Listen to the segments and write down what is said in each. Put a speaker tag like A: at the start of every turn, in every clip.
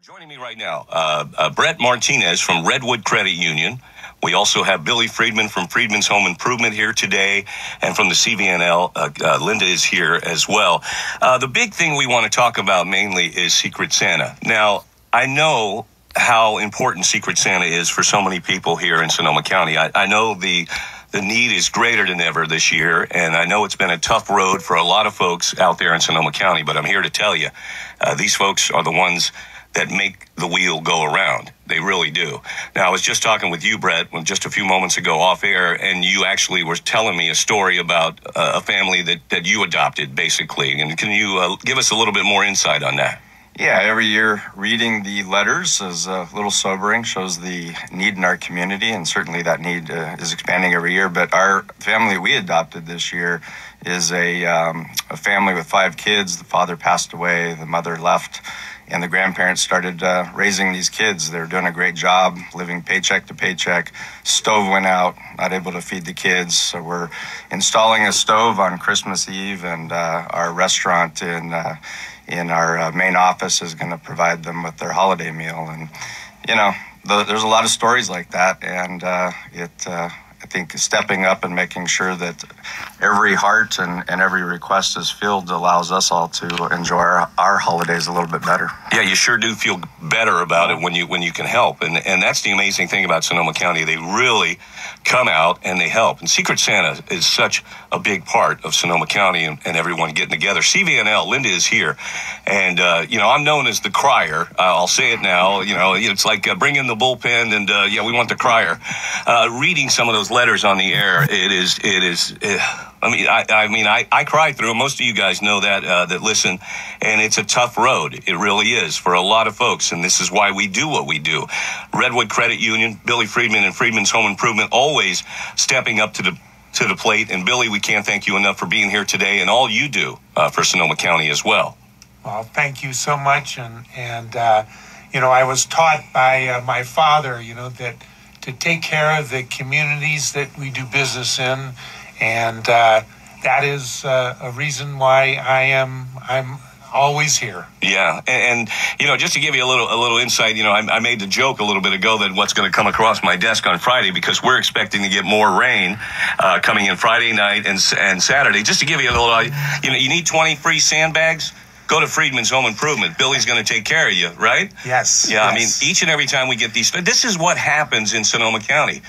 A: Joining me right now, Brett Martinez from Redwood Credit Union. We also have Billy Friedman from Freidman's Home Improvement here today, and from the CVNL, Linda is here as well. The big thing we want to talk about mainly is Secret Santa. Now, I know how important Secret Santa is for so many people here in Sonoma County. I know the need is greater than ever this year, and I know it's been a tough road for a lot of folks out there in Sonoma County, but I'm here to tell you, these folks are the ones that make the wheel go around. They really do. Now, I was just talking with you, Brett, just a few moments ago off air, and you actually were telling me a story about a family that you adopted, basically. And can you give us a little bit more insight on that?
B: Yeah, every year reading the letters is a little sobering, shows the need in our community, and certainly that need is expanding every year. But our family we adopted this year is a family with 5 kids. The father passed away, the mother left, and the grandparents started raising these kids. They're doing a great job, living paycheck to paycheck. Stove went out, not able to feed the kids, so we're installing a stove on Christmas Eve, and our restaurant in our main office is going to provide them with their holiday meal. And, you know, there's a lot of stories like that, and I think stepping up and making sure that every heart and every request is filled allows us all to enjoy our holidays a little bit better.
A: Yeah, you sure do feel better about it when you can help. And that's the amazing thing about Sonoma County. They really come out and they help. And Secret Santa is such a big part of Sonoma County and everyone getting together. CVNL, Linda is here. And, I'm known as the crier. I'll say it now. It's like bring in the bullpen and, we want the crier. Reading some of those letters on the air, I cry through them. Most of you guys know that listen, and it's a tough road. It really is for a lot of folks, and this is why we do what we do. Redwood Credit Union, Billy Friedman and Freidman's Home Improvement, always stepping up to the plate. And Billy, we can't thank you enough for being here today and all you do for Sonoma County as well.
C: Well, thank you so much, and I was taught by my father, that to take care of the communities that we do business in, and that is a reason why I'm always here. Yeah,
A: and just to give you a little insight, I made the joke a little bit ago that what's going to come across my desk on Friday, because we're expecting to get more rain coming in Friday night and Saturday. Just to give you a little, you need 20 free sandbags. Go to Freidman's Home Improvement. Billy's going to take care of you, right?
C: Yes.
A: Yeah,
C: yes.
A: Each and every time we get these, this is what happens in Sonoma County.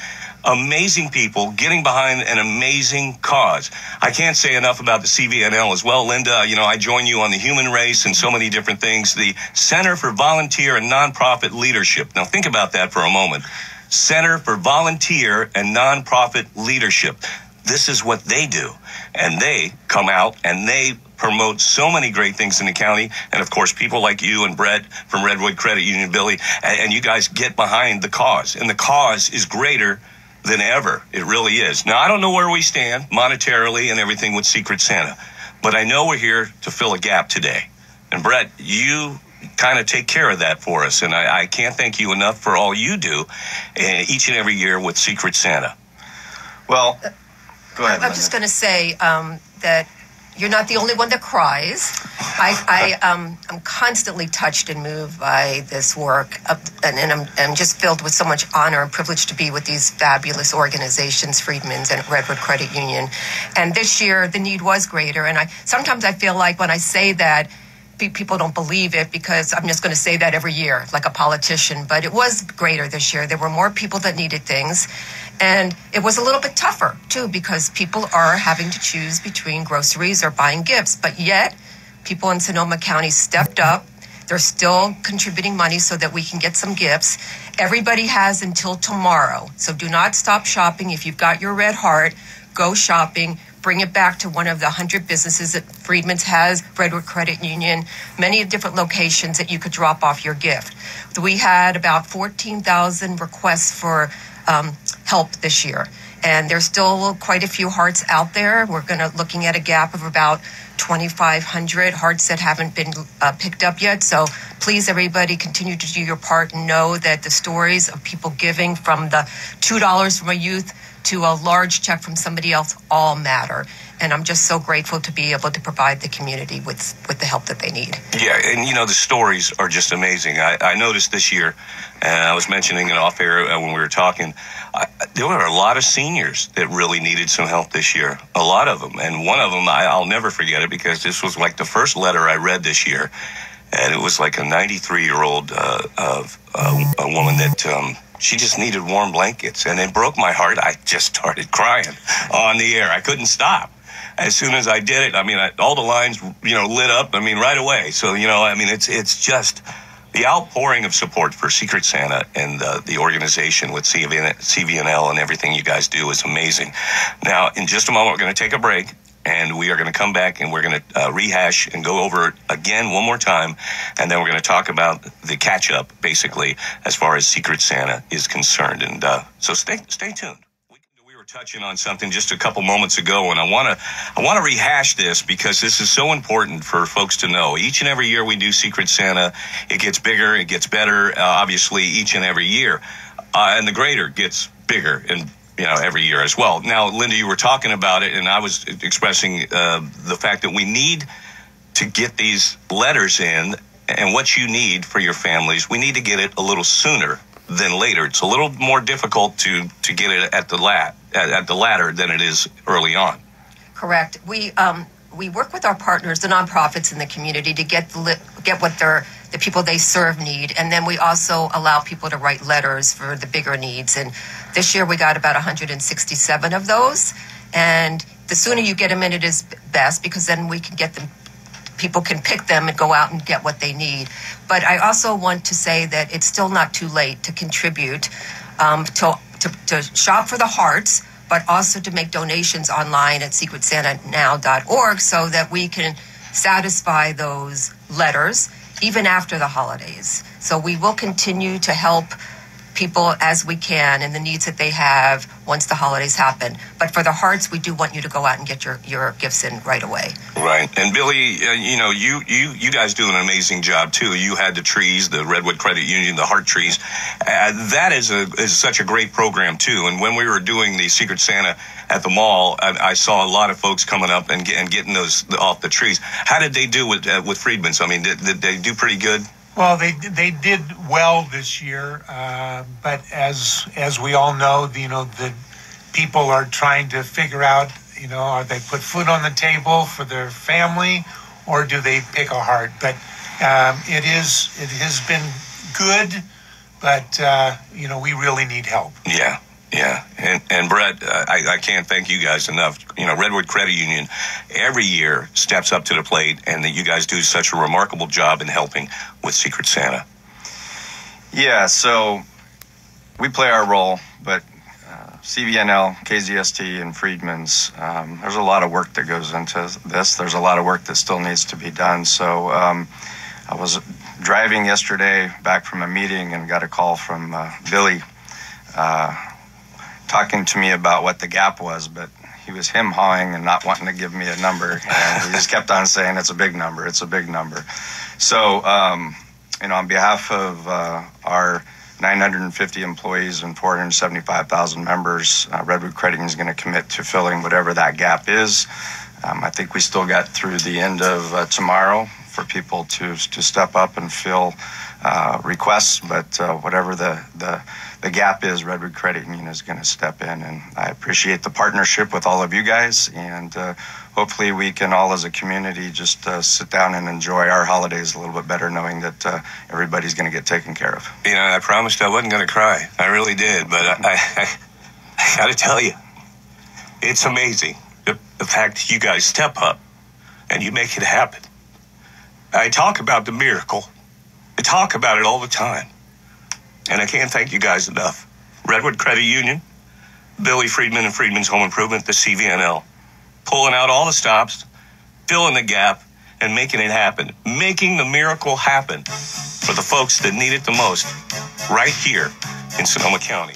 A: Amazing people getting behind an amazing cause. I can't say enough about the CVNL as well, Linda. I join you on the human race and so many different things. The Center for Volunteer and Nonprofit Leadership. Now think about that for a moment. Center for Volunteer and Nonprofit Leadership. This is what they do. And they come out and they promote so many great things in the county. And of course, people like you and Brett from Redwood Credit Union, Billy, and you guys get behind the cause. And the cause is greater than ever. It really is. Now, I don't know where we stand monetarily and everything with Secret Santa, but I know we're here to fill a gap today. And Brett, you kind of take care of that for us. And I can't thank you enough for all you do each and every year with Secret Santa.
B: Well, go ahead,
D: I'm just going to say that you're not the only one that cries. I'm constantly touched and moved by this work, and I'm just filled with so much honor and privilege to be with these fabulous organizations, Freedman's and Redwood Credit Union. And this year, the need was greater. And sometimes I feel like when I say that, people don't believe it, because I'm just going to say that every year like a politician. But it was greater this year. There were more people that needed things. And it was a little bit tougher, too, because people are having to choose between groceries or buying gifts. But yet, people in Sonoma County stepped up. They're still contributing money so that we can get some gifts. Everybody has until tomorrow. So do not stop shopping. If you've got your red heart, go shopping. Bring it back to one of the 100 businesses that Freidman's has, Redwood Credit Union, many different locations that you could drop off your gift. We had about 14,000 requests for help this year. And there's still quite a few hearts out there. We're looking at a gap of about 2,500 hearts that haven't been picked up yet. So please, everybody, continue to do your part and know that the stories of people giving, from the $2 from a youth to a large check from somebody else, all matter. And I'm just so grateful to be able to provide the community with the help that they need.
A: Yeah, and the stories are just amazing. I noticed this year, and I was mentioning it off air when we were talking, there were a lot of seniors that really needed some help this year. A lot of them. And one of them, I'll never forget it, because this was like the first letter I read this year. And it was like a 93-year-old a woman that she just needed warm blankets. And it broke my heart. I just started crying on the air. I couldn't stop. As soon as I did it, all the lines, lit up, right away. So, it's just the outpouring of support for Secret Santa and the organization with CVNL and everything you guys do is amazing. Now, in just a moment, we're going to take a break, and we are going to come back and we're going to rehash and go over it again one more time. And then we're going to talk about the catch-up, basically, as far as Secret Santa is concerned. And so stay tuned. We were touching on something just a couple moments ago, and I want to rehash this because this is so important for folks to know. Each and every year we do Secret Santa, it gets bigger, it gets better, obviously, each and every year. And the greater gets bigger and every year as well. Now, Linda, you were talking about it, and I was expressing the fact that we need to get these letters in, and what you need for your families, we need to get it a little sooner than later. It's a little more difficult to get it at the ladder than it is early on.
D: Correct. We work with our partners, the nonprofits in the community, to get what the people they serve need, and then we also allow people to write letters for the bigger needs. And this year we got about 167 of those, and the sooner you get them in, it is best, because then we can get them. People can pick them and go out and get what they need. But I also want to say that it's still not too late to contribute, to shop for the hearts, but also to make donations online at secretsantanow.org so that we can satisfy those letters even after the holidays. So we will continue to help people as we can and the needs that they have once the holidays happen. But for the hearts, we do want you to go out and get your gifts in right away.
A: Right. And Billy, you guys do an amazing job too. You had the trees, the Redwood Credit Union, the heart trees. That is such a great program too. And when we were doing the Secret Santa at the mall, I saw a lot of folks coming up and getting those off the trees. How did they do with Friedman's? Did they do pretty good?
C: Well, they did well this year, but as we all know, the people are trying to figure out, are they put food on the table for their family, or do they pick a heart? But it has been good, but we really need help.
A: Yeah. Yeah, and Brett, I can't thank you guys enough. Redwood Credit Union every year steps up to the plate, and that you guys do such a remarkable job in helping with Secret Santa.
B: Yeah, so we play our role, but CVNL, KZST, and Friedman's, there's a lot of work that goes into this. There's a lot of work that still needs to be done. So I was driving yesterday back from a meeting and got a call from Billy, talking to me about what the gap was, but he was hawing and not wanting to give me a number, and he just kept on saying it's a big number, it's a big number. So, on behalf of our 950 employees and 475,000 members, Redwood Credit Union is going to commit to filling whatever that gap is. I think we still got through the end of tomorrow for people to step up and fill requests, but whatever the gap is, Redwood Credit Union is going to step in, and I appreciate the partnership with all of you guys, and hopefully we can all as a community just sit down and enjoy our holidays a little bit better, knowing that everybody's going to get taken care of.
A: I promised I wasn't going to cry. I really did, but I got to tell you, it's amazing the fact that you guys step up and you make it happen. I talk about the miracle. I talk about it all the time. And I can't thank you guys enough. Redwood Credit Union, Billy Friedman and Friedman's Home Improvement, the CVNL, pulling out all the stops, filling the gap, and making it happen. Making the miracle happen for the folks that need it the most right here in Sonoma County.